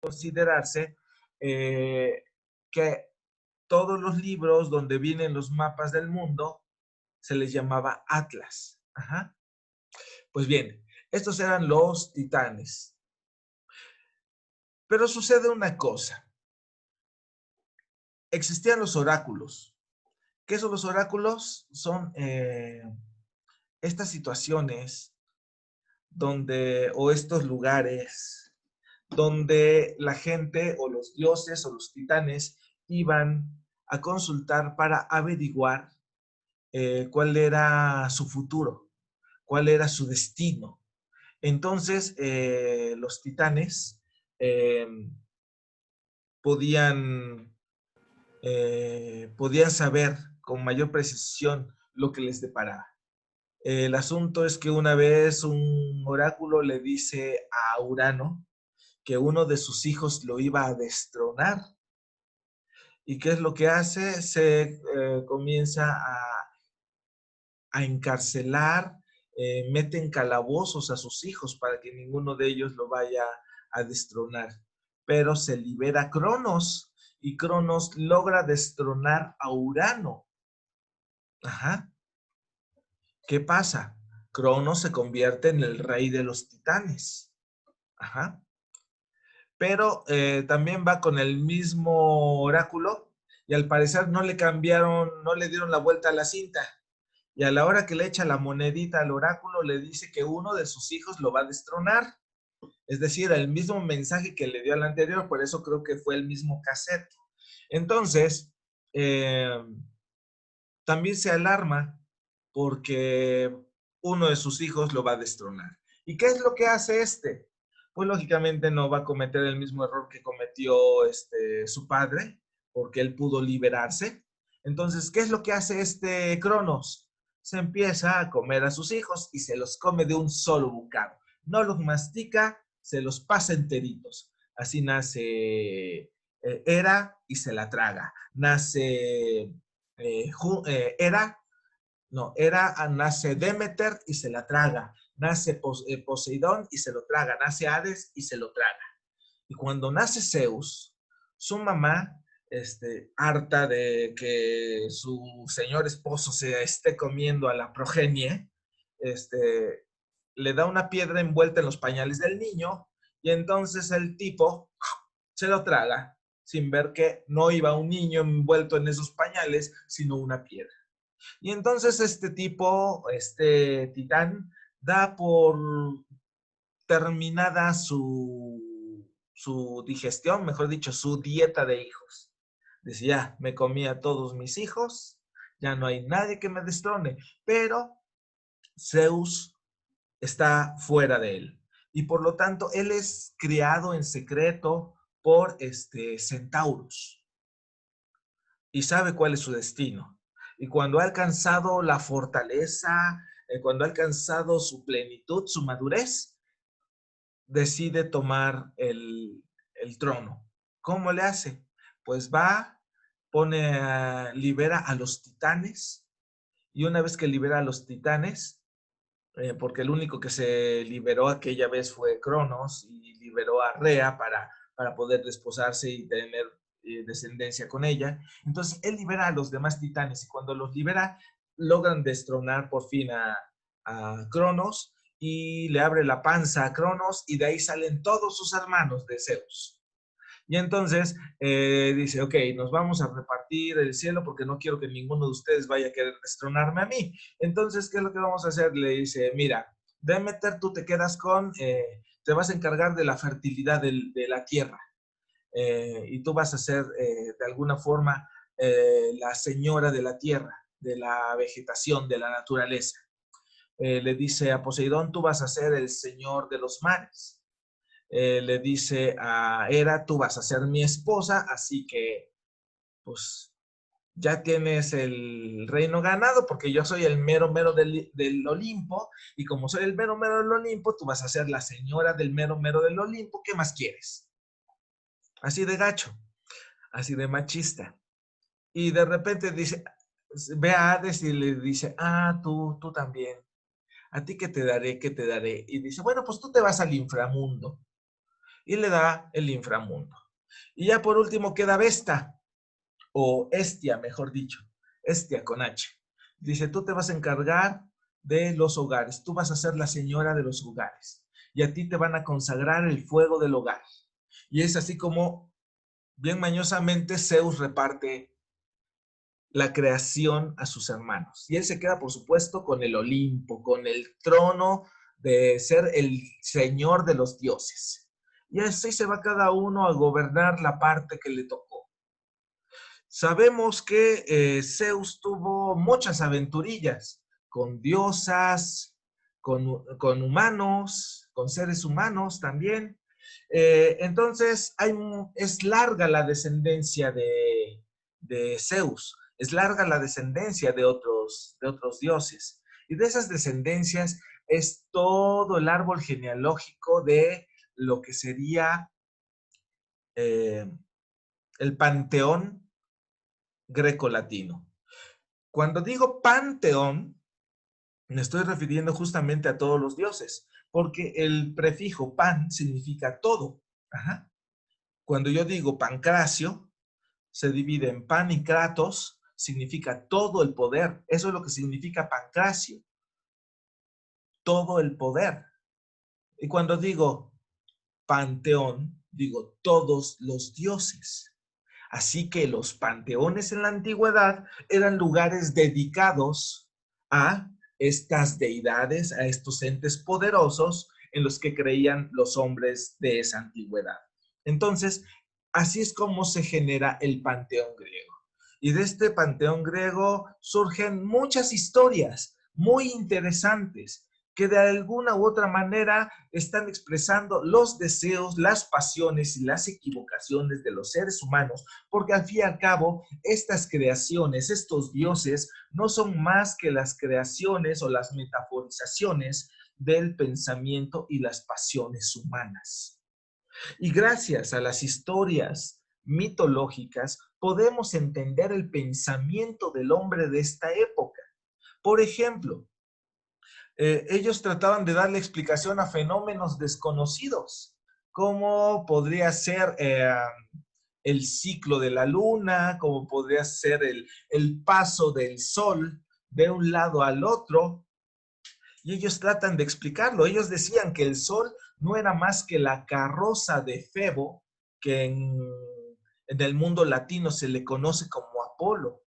considerarse que todos los libros donde vienen los mapas del mundo se les llamaba Atlas. Ajá. Pues bien, estos eran los titanes. Pero sucede una cosa. Existían los oráculos. ¿Qué son los oráculos? Son estas situaciones donde, o estos lugares donde la gente o los dioses o los titanes iban a consultar para averiguar cuál era su futuro, cuál era su destino. Entonces, los titanes eh, podían, podían saber con mayor precisión lo que les deparaba. El asunto es que una vez un oráculo le dice a Urano que uno de sus hijos lo iba a destronar. ¿Y qué es lo que hace? Se comienza a encarcelar, mete en calabozos a sus hijos para que ninguno de ellos lo vaya a destronar. Pero se libera Cronos y Cronos logra destronar a Urano. Ajá. ¿Qué pasa? Cronos se convierte en el rey de los titanes. Ajá. Pero también va con el mismo oráculo y al parecer no le cambiaron, no le dieron la vuelta a la cinta. Y a la hora que le echa la monedita al oráculo, le dice que uno de sus hijos lo va a destronar. Es decir, el mismo mensaje que le dio al anterior, por eso creo que fue el mismo cassette. Entonces, eh, también se alarma porque uno de sus hijos lo va a destronar. ¿Y qué es lo que hace este? Pues lógicamente no va a cometer el mismo error que cometió su padre, porque él pudo liberarse. Entonces, ¿qué es lo que hace este Cronos? Se empieza a comer a sus hijos y se los come de un solo bocado. No los mastica, se los pasa enteritos. Así nace Hera y se la traga. Nace Hera, no, Hera nace Demeter y se la traga. Nace Poseidón y se lo traga. Nace Hades y se lo traga. Y cuando nace Zeus, su mamá, harta de que su señor esposo se esté comiendo a la progenie, le da una piedra envuelta en los pañales del niño y entonces el tipo se lo traga sin ver que no iba un niño envuelto en esos pañales, sino una piedra. Y entonces este tipo, este titán, da por terminada su digestión, mejor dicho, su dieta de hijos. Decía, me comí a todos mis hijos, ya no hay nadie que me destrone, pero Zeus está fuera de él. Y por lo tanto, él es criado en secreto por Centaurus y sabe cuál es su destino. Y cuando ha alcanzado la fortaleza, cuando ha alcanzado su plenitud, su madurez, decide tomar el trono. ¿Cómo le hace? Pues va, libera a los titanes y una vez que libera a los titanes, porque el único que se liberó aquella vez fue Cronos y liberó a Rea para poder desposarse y tener descendencia con ella. Entonces él libera a los demás titanes y cuando los libera logran destronar por fin a Cronos y le abre la panza a Cronos y de ahí salen todos sus hermanos de Zeus. Y entonces dice, ok, nos vamos a repartir el cielo porque no quiero que ninguno de ustedes vaya a querer destronarme a mí. Entonces, ¿qué es lo que vamos a hacer? Le dice, mira, Demeter, tú te quedas te vas a encargar de la fertilidad de la tierra. Y tú vas a ser de alguna forma la señora de la tierra, de la vegetación, de la naturaleza. Le dice a Poseidón, tú vas a ser el señor de los mares. Le dice a Hera, tú vas a ser mi esposa, así que pues ya tienes el reino ganado porque yo soy el mero mero del Olimpo y como soy el mero mero del Olimpo, tú vas a ser la señora del mero mero del Olimpo, ¿qué más quieres? Así de gacho, así de machista. Y de repente dice, ve a Hades y le dice, tú también, a ti qué te daré, qué te daré. Y dice, bueno, pues tú te vas al inframundo. y le da el inframundo. Y ya por último queda Vesta, o Hestia, mejor dicho, Hestia con H. Dice, tú te vas a encargar de los hogares, tú vas a ser la señora de los hogares, y a ti te van a consagrar el fuego del hogar. Y es así como, bien mañosamente, Zeus reparte la creación a sus hermanos. Y él se queda, por supuesto, con el Olimpo, con el trono de ser el señor de los dioses. Y así se va cada uno a gobernar la parte que le tocó. Sabemos que Zeus tuvo muchas aventurillas con diosas, con humanos, con seres humanos también. Entonces, es larga la descendencia de Zeus, es larga la descendencia de otros dioses. Y de esas descendencias es todo el árbol genealógico de lo que sería eh, el panteón grecolatino. Cuando digo panteón, me estoy refiriendo justamente a todos los dioses, porque el prefijo pan significa todo. Ajá. Cuando yo digo Pancracio, se divide en pan y kratos, significa todo el poder. Eso es lo que significa Pancracio, todo el poder. Y cuando digo panteón, digo todos los dioses. Así que los panteones en la antigüedad eran lugares dedicados a estas deidades, a estos entes poderosos en los que creían los hombres de esa antigüedad. Entonces, así es como se genera el panteón griego. Y de este panteón griego surgen muchas historias muy interesantes que de alguna u otra manera están expresando los deseos, las pasiones y las equivocaciones de los seres humanos, porque al fin y al cabo, estas creaciones, estos dioses, no son más que las creaciones o las metaforizaciones del pensamiento y las pasiones humanas. Y gracias a las historias mitológicas, podemos entender el pensamiento del hombre de esta época. Por ejemplo, ellos trataban de darle explicación a fenómenos desconocidos, como podría ser el ciclo de la luna, como podría ser el paso del sol de un lado al otro, y ellos tratan de explicarlo. Ellos decían que el sol no era más que la carroza de Febo, que en el mundo latino se le conoce como Apolo.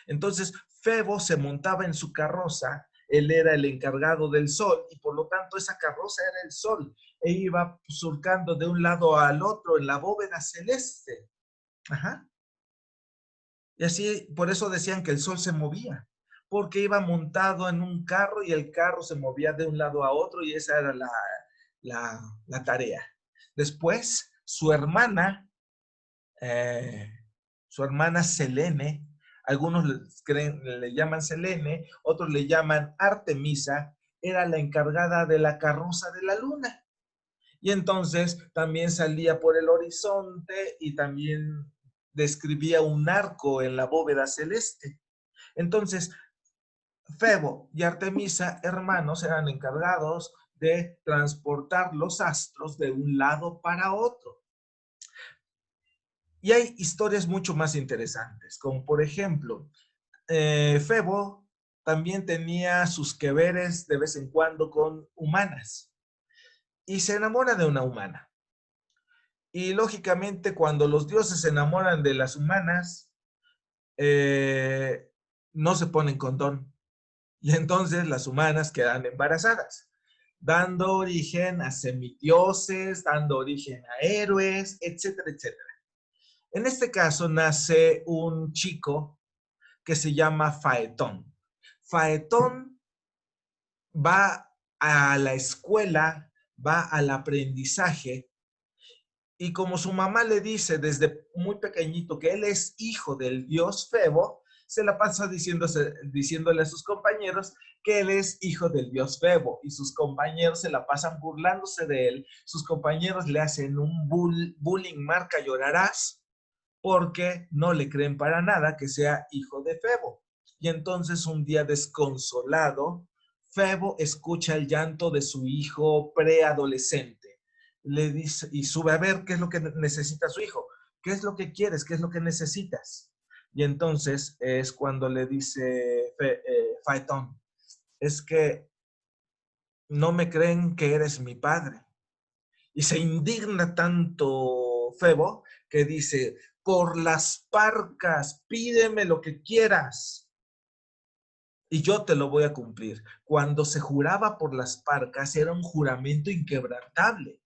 Entonces, Febo se montaba en su carroza, él era el encargado del sol y por lo tanto esa carroza era el sol e iba surcando de un lado al otro en la bóveda celeste. Ajá. Y así, por eso decían que el sol se movía, porque iba montado en un carro y el carro se movía de un lado a otro y esa era la tarea. Después, eh, su hermana Selene, algunos le llaman Selene, otros le llaman Artemisa, era la encargada de la carroza de la luna. Y entonces también salía por el horizonte y también describía un arco en la bóveda celeste. Entonces, Febo y Artemisa, hermanos, eran encargados de transportar los astros de un lado para otro. Y hay historias mucho más interesantes, como por ejemplo, Febo también tenía sus que veres de vez en cuando con humanas y se enamora de una humana. Y lógicamente cuando los dioses se enamoran de las humanas, no se ponen condón. Y entonces las humanas quedan embarazadas, dando origen a semidioses, dando origen a héroes, etcétera, etcétera. En este caso nace un chico que se llama Faetón. Faetón va a la escuela, va al aprendizaje y como su mamá le dice desde muy pequeñito que él es hijo del dios Febo, se la pasa diciéndole a sus compañeros que él es hijo del dios Febo y sus compañeros se la pasan burlándose de él. Sus compañeros le hacen un bullying marca llorarás porque no le creen para nada que sea hijo de Febo. Y entonces un día desconsolado, Febo escucha el llanto de su hijo preadolescente le dice, y sube a ver qué es lo que necesita su hijo. ¿Qué es lo que quieres? ¿Qué es lo que necesitas? Y entonces es cuando le dice Faetón, es que no me creen que eres mi padre. Y se indigna tanto Febo que dice, por las parcas, pídeme lo que quieras y yo te lo voy a cumplir. Cuando se juraba por las parcas era un juramento inquebrantable.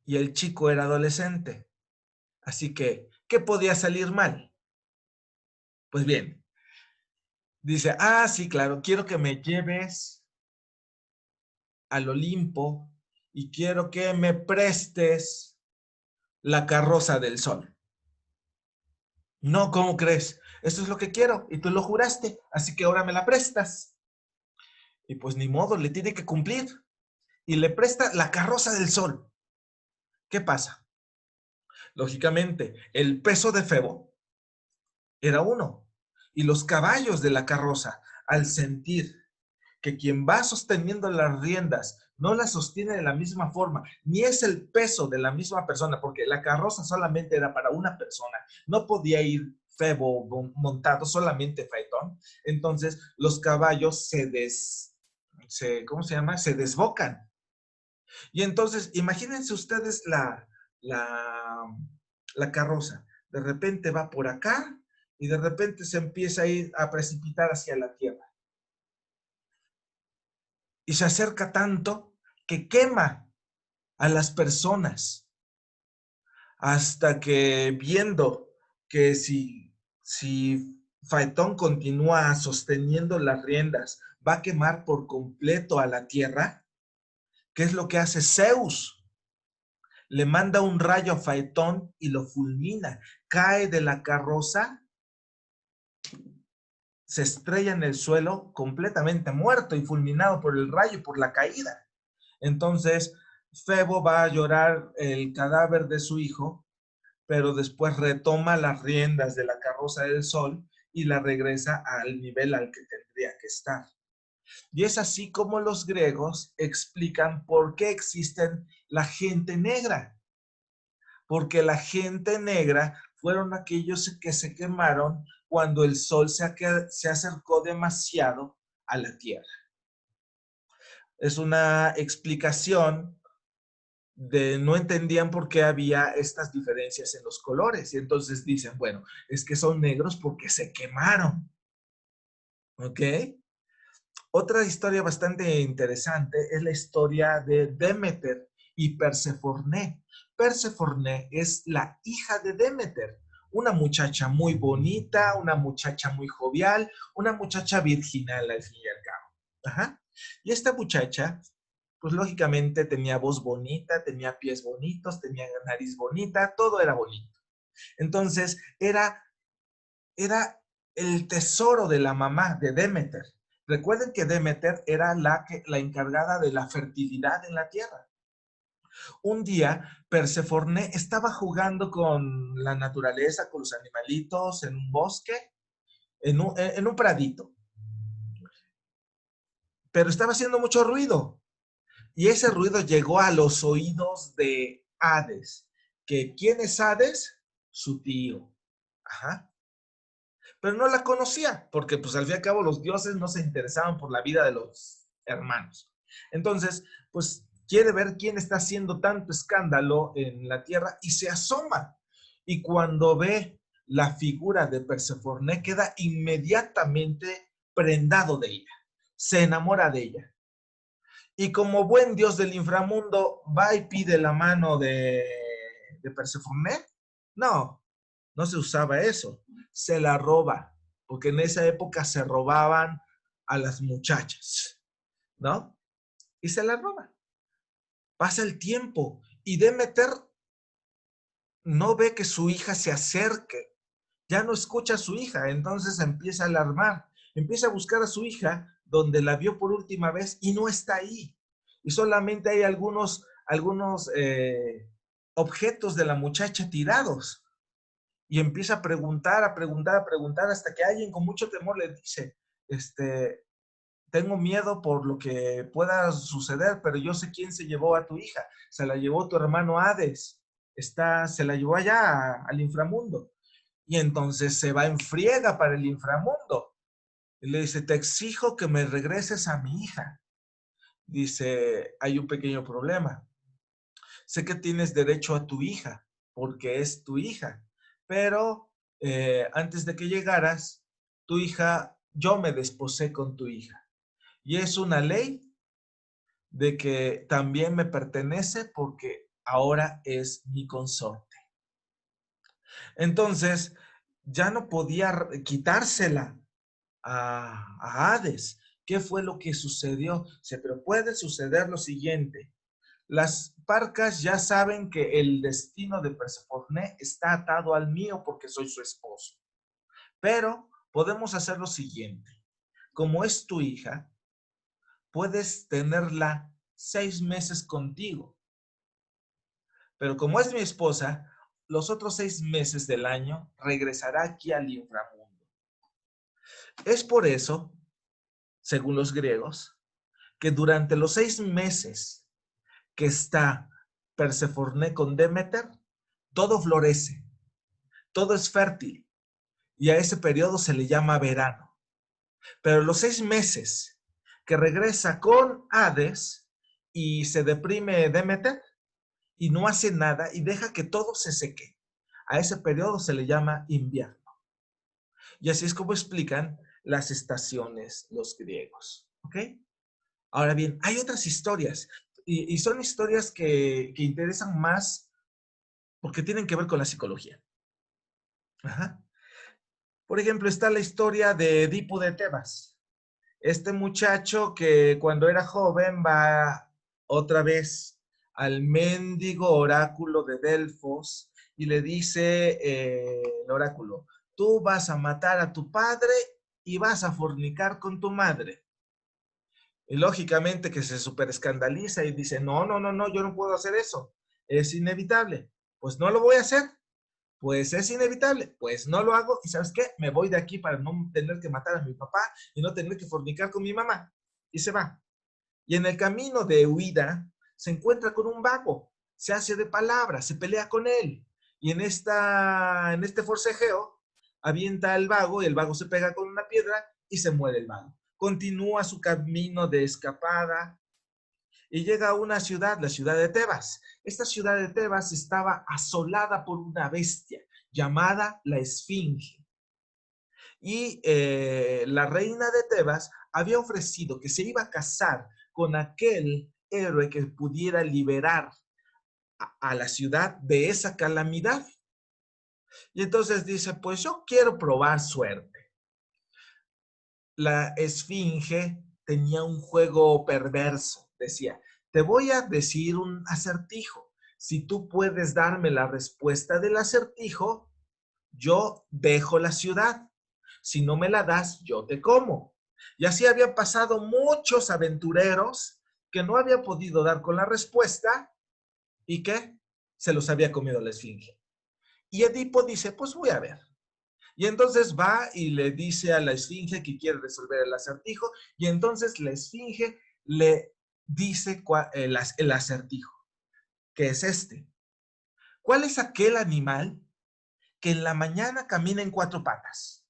Y el chico era adolescente. Así que, ¿qué podía salir mal? Pues bien, dice, sí, claro, quiero que me lleves al Olimpo y quiero que me prestes la carroza del sol. No, ¿cómo crees? Eso es lo que quiero y tú lo juraste, así que ahora me la prestas. Y pues ni modo, le tiene que cumplir. Y le presta la carroza del sol. ¿Qué pasa? Lógicamente, el peso de Febo era uno. Y los caballos de la carroza, al sentir que quien va sosteniendo las riendas no las sostiene de la misma forma, ni es el peso de la misma persona, porque la carroza solamente era para una persona, no podía ir Febo montado, solamente Faetón. Entonces los caballos ¿cómo se llama? Se desbocan. Y entonces, imagínense ustedes la, la carroza. De repente va por acá y de repente se empieza a ir a precipitar hacia la tierra. Y se acerca tanto que quema a las personas hasta que viendo que si Faetón continúa sosteniendo las riendas, va a quemar por completo a la tierra. ¿Qué es lo que hace Zeus? Le manda un rayo a Faetón y lo fulmina. Cae de la carroza, se estrella en el suelo completamente muerto y fulminado por el rayo y por la caída. Entonces, Febo va a llorar el cadáver de su hijo, pero después retoma las riendas de la carroza del sol y la regresa al nivel al que tendría que estar. Y es así como los griegos explican por qué existen la gente negra. Porque la gente negra fueron aquellos que se quemaron cuando el sol se acercó demasiado a la tierra. Es una explicación de no entendían por qué había estas diferencias en los colores. Y entonces dicen, bueno, es que son negros porque se quemaron. ¿Ok? Otra historia bastante interesante es la historia de Demeter y Perseforné. Perseforné es la hija de Demeter, una muchacha muy bonita, una muchacha muy jovial, una muchacha virginal al fin y al cabo. Ajá. Y esta muchacha, pues lógicamente tenía voz bonita, tenía pies bonitos, tenía nariz bonita, todo era bonito. Entonces era el tesoro de la mamá de Demeter. Recuerden que Demeter era la encargada de la fertilidad en la tierra. Un día, Perseforné estaba jugando con la naturaleza, con los animalitos, en un bosque, en un pradito. Pero estaba haciendo mucho ruido. Y ese ruido llegó a los oídos de Hades. ¿Quién es Hades? Su tío. Ajá. Pero no la conocía, porque pues al fin y al cabo los dioses no se interesaban por la vida de los hermanos. Entonces, pues quiere ver quién está haciendo tanto escándalo en la tierra y se asoma. Y cuando ve la figura de Perseforné, queda inmediatamente prendado de ella, se enamora de ella. Y como buen dios del inframundo, va y pide la mano de Perseforné. No, no se usaba eso, se la roba, porque en esa época se robaban a las muchachas, ¿no? Y se la roba. Pasa el tiempo y Demeter no ve que su hija se acerque, ya no escucha a su hija, entonces empieza a alarmar, empieza a buscar a su hija donde la vio por última vez y no está ahí. Y solamente hay algunos objetos de la muchacha tirados. Y empieza a preguntar, a preguntar, a preguntar, hasta que alguien con mucho temor le dice, tengo miedo por lo que pueda suceder, pero yo sé quién se llevó a tu hija. Se la llevó tu hermano Hades. Se la llevó allá al inframundo. Y entonces se va en friega para el inframundo. Y le dice, te exijo que me regreses a mi hija. Dice, hay un pequeño problema. Sé que tienes derecho a tu hija, porque es tu hija, pero antes de que llegaras, tu hija, yo me desposé con tu hija. Y es una ley de que también me pertenece porque ahora es mi consorte. Entonces, ya no podía quitársela a Hades. ¿Qué fue lo que sucedió? Pero puede suceder lo siguiente. Las parcas ya saben que el destino de Persephone está atado al mío porque soy su esposo. Pero podemos hacer lo siguiente. Como es tu hija, puedes tenerla 6 meses contigo. Pero como es mi esposa, los otros 6 meses del año regresará aquí al inframundo. Es por eso, según los griegos, que durante los 6 meses que está Persephone con Demeter, todo florece, todo es fértil, y a ese periodo se le llama verano. Pero los 6 meses que regresa con Hades y se deprime Demeter y no hace nada y deja que todo se seque, a ese periodo se le llama invierno. Y así es como explican las estaciones los griegos. ¿Ok? Ahora bien, hay otras historias y son historias que interesan más porque tienen que ver con la psicología. Ajá. Por ejemplo, está la historia de Edipo de Tebas. Este muchacho que cuando era joven va otra vez al mendigo oráculo de Delfos y le dice el oráculo, tú vas a matar a tu padre y vas a fornicar con tu madre. Y lógicamente que se súper escandaliza y dice, no, no, no, no, yo no puedo hacer eso. Es inevitable. Pues no lo voy a hacer. Pues es inevitable. Pues no lo hago. Y ¿sabes qué? Me voy de aquí para no tener que matar a mi papá y no tener que fornicar con mi mamá. Y se va. Y en el camino de huida se encuentra con un vago. Se hace de palabras, se pelea con él. Y en este forcejeo avienta al vago y el vago se pega con una piedra y se muere el vago. Continúa su camino de escapada y llega a una ciudad, la ciudad de Tebas. Esta ciudad de Tebas estaba asolada por una bestia llamada la Esfinge. Y la reina de Tebas había ofrecido que se iba a casar con aquel héroe que pudiera liberar a la ciudad de esa calamidad. Y entonces dice, pues yo quiero probar suerte. La Esfinge tenía un juego perverso. Decía, te voy a decir un acertijo. Si tú puedes darme la respuesta del acertijo, yo dejo la ciudad. Si no me la das, yo te como. Y así habían pasado muchos aventureros que no habían podido dar con la respuesta y que se los había comido la esfinge. Y Edipo dice, pues voy a ver. Y entonces va y le dice a la esfinge que quiere resolver el acertijo y entonces la esfinge le dice el acertijo, que es este. ¿Cuál es aquel animal que en la mañana camina en 4 patas?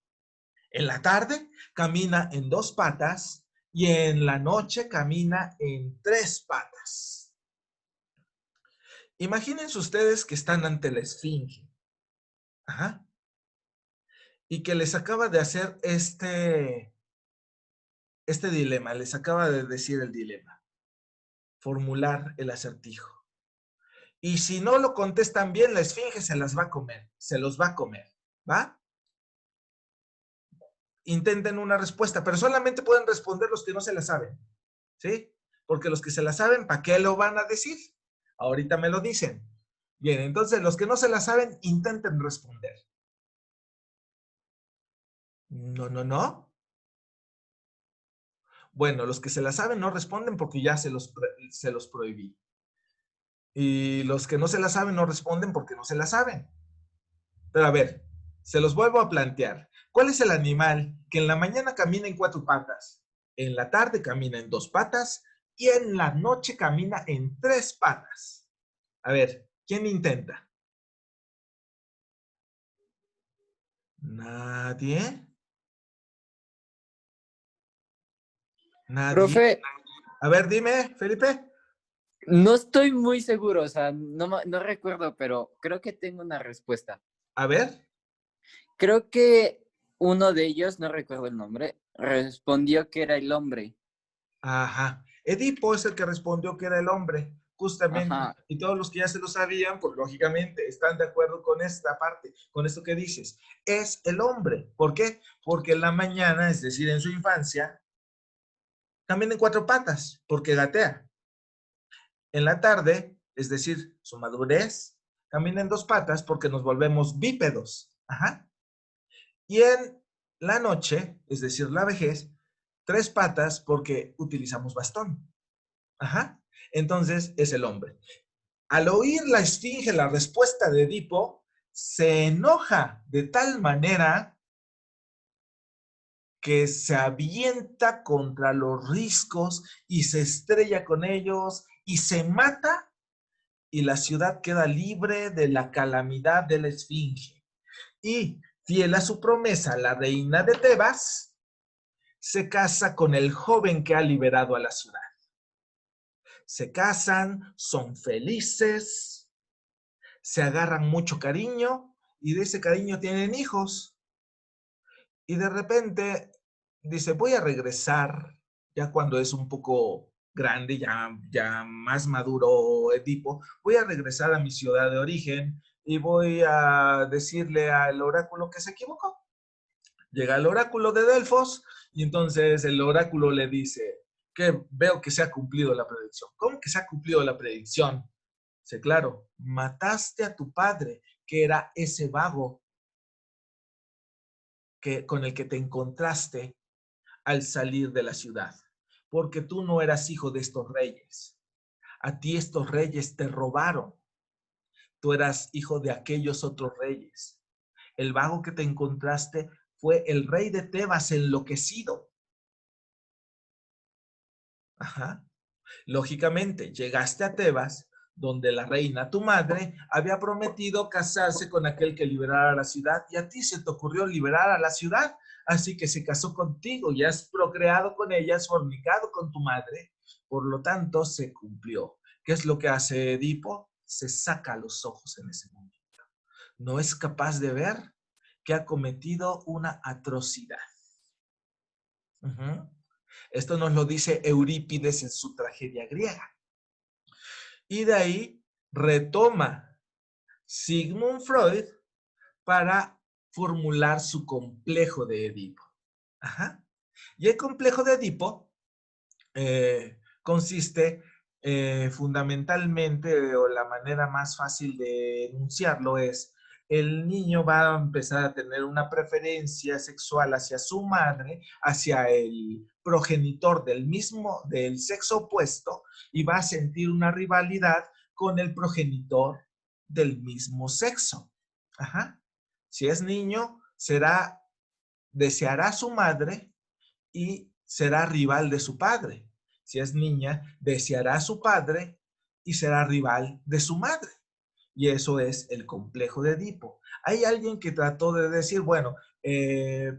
En la tarde camina en 2 patas y en la noche camina en 3 patas. Imagínense ustedes que están ante la esfinge. Ajá. Y que les acaba de hacer este dilema, les acaba de decir el dilema, formular el acertijo. Y si no lo contestan bien, la esfinge se las va a comer, se los va a comer, ¿va? Intenten una respuesta, pero solamente pueden responder los que no se la saben, ¿sí? Porque los que se la saben, ¿para qué lo van a decir? Ahorita me lo dicen. Bien, entonces los que no se la saben, intenten responder. No, no, no. Bueno, los que se la saben no responden porque ya se los prohibí. Y los que no se la saben no responden porque no se la saben. Pero a ver, se los vuelvo a plantear. ¿Cuál es el animal que en la mañana camina en 4 patas? En la tarde camina en 2 patas y en la noche camina en 3 patas. A ver, ¿quién intenta? ¿Nadie? ¿Nadie? Profe, A ver, dime, Felipe. no estoy muy seguro, o sea, no recuerdo, pero creo que tengo una respuesta. A ver. Creo que uno de ellos, no recuerdo el nombre, respondió que era el hombre. Ajá. Edipo es el que respondió que era el hombre, justamente. Ajá. Y todos los que ya se lo sabían, pues lógicamente están de acuerdo con esta parte, con esto que dices. Es el hombre. ¿Por qué? Porque en la mañana, es decir, en su infancia, camina en 4 patas, porque gatea. En la tarde, es decir, su madurez, camina en 2 patas porque nos volvemos bípedos. Ajá. Y en la noche, es decir, la vejez, 3 patas porque utilizamos bastón. Ajá. Entonces es el hombre. Al oír la esfinge la respuesta de Edipo, se enoja de tal manera que se avienta contra los riscos y se estrella con ellos y se mata y la ciudad queda libre de la calamidad de la esfinge. Y fiel a su promesa, la reina de Tebas se casa con el joven que ha liberado a la ciudad. Se casan, son felices, se agarran mucho cariño y de ese cariño tienen hijos. Y de repente dice, voy a regresar, ya cuando es un poco grande, ya más maduro Edipo, voy a regresar a mi ciudad de origen y voy a decirle al oráculo que se equivocó. Llega el oráculo de Delfos y entonces el oráculo le dice que veo que se ha cumplido la predicción. ¿Cómo que se ha cumplido la predicción? Sí, claro, mataste a tu padre, que era ese vago con el que te encontraste al salir de la ciudad, porque tú no eras hijo de estos reyes. A ti estos reyes te robaron. Tú eras hijo de aquellos otros reyes. El vago que te encontraste fue el rey de Tebas enloquecido. Ajá. Lógicamente, llegaste a Tebas, donde la reina, tu madre, había prometido casarse con aquel que liberara la ciudad, y a ti se te ocurrió liberar a la ciudad, así que se casó contigo y has procreado con ella, has fornicado con tu madre, por lo tanto, se cumplió. ¿Qué es lo que hace Edipo? Se saca los ojos en ese momento. No es capaz de ver que ha cometido una atrocidad. Uh-huh. Esto nos lo dice Eurípides en su tragedia griega. Y de ahí retoma Sigmund Freud para formular su complejo de Edipo. Ajá. Y el complejo de Edipo consiste fundamentalmente, o la manera más fácil de enunciarlo es, el niño va a empezar a tener una preferencia sexual hacia su madre, hacia el progenitor del sexo opuesto, y va a sentir una rivalidad con el progenitor del mismo sexo. Ajá. Si es niño, deseará a su madre y será rival de su padre. Si es niña, deseará a su padre y será rival de su madre. Y eso es el complejo de Edipo. Hay alguien que trató de decir, bueno,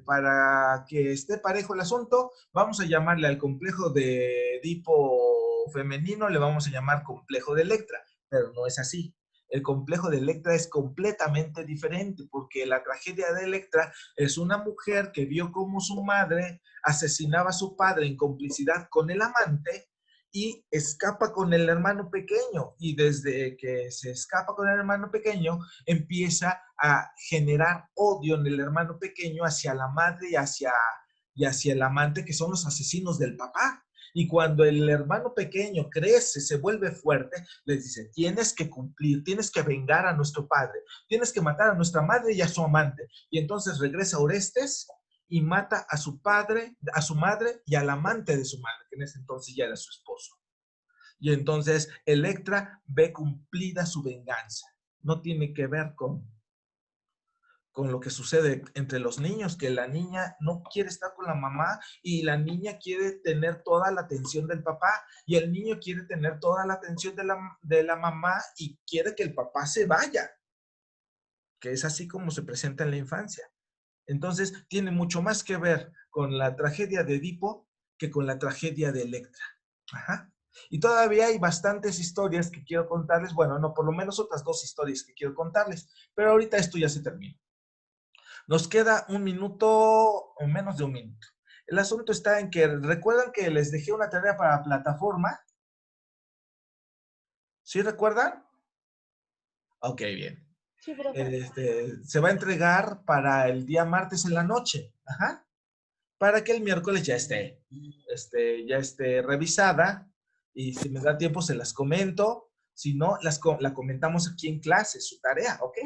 para que esté parejo el asunto, vamos a llamarle al complejo de Edipo femenino, le vamos a llamar complejo de Electra, pero no es así. El complejo de Electra es completamente diferente porque la tragedia de Electra es una mujer que vio cómo su madre asesinaba a su padre en complicidad con el amante y escapa con el hermano pequeño. Y desde que se escapa con el hermano pequeño, empieza a generar odio en el hermano pequeño hacia la madre y hacia el amante, que son los asesinos del papá. Y cuando el hermano pequeño crece, se vuelve fuerte, les dice, tienes que cumplir, tienes que vengar a nuestro padre, tienes que matar a nuestra madre y a su amante. Y entonces regresa Orestes y mata a su padre, a su madre y al amante de su madre, que en ese entonces ya era su esposo. Y entonces Electra ve cumplida su venganza. No tiene que ver con lo que sucede entre los niños, que la niña no quiere estar con la mamá y la niña quiere tener toda la atención del papá y el niño quiere tener toda la atención de la mamá y quiere que el papá se vaya, que es así como se presenta en la infancia. Entonces, tiene mucho más que ver con la tragedia de Edipo que con la tragedia de Electra. Ajá. Y todavía hay bastantes historias que quiero contarles. Bueno, no, por lo menos otras 2 historias que quiero contarles. Pero ahorita esto ya se termina. Nos queda 1 minuto o menos de 1 minuto. El asunto está en que, ¿recuerdan que les dejé una tarea para plataforma? ¿Sí recuerdan? Ok, bien. Sí, profe. Se va a entregar para el día martes en la noche. Ajá. Para que el miércoles ya esté revisada y si me da tiempo se las comento, si no, la comentamos aquí en clase, su tarea, ¿ok?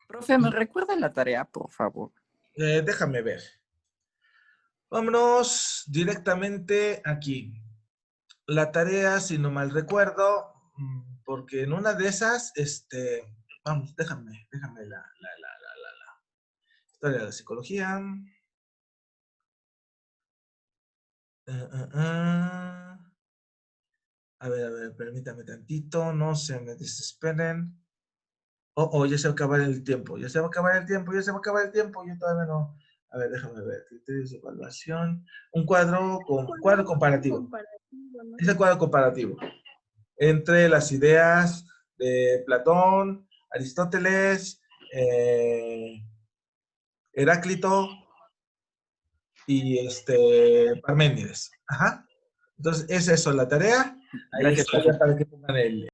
Profe, ¿me recuerda la tarea, por favor? Déjame ver. Vámonos directamente aquí. La tarea, si no mal recuerdo, porque en una de esas, vamos, déjame la historia de la psicología. A ver, permítame tantito, no se me desesperen. Ya se va a acabar el tiempo, ya se va a acabar el tiempo, ya se va a acabar el tiempo, yo todavía no. A ver, déjame ver, criterios de evaluación. Un cuadro comparativo. ¿No? Es el cuadro comparativo entre las ideas de Platón, Aristóteles, Heráclito y Parménides. Ajá. Entonces, es eso la tarea. Ahí Gracias, está profe. ya para que pongan el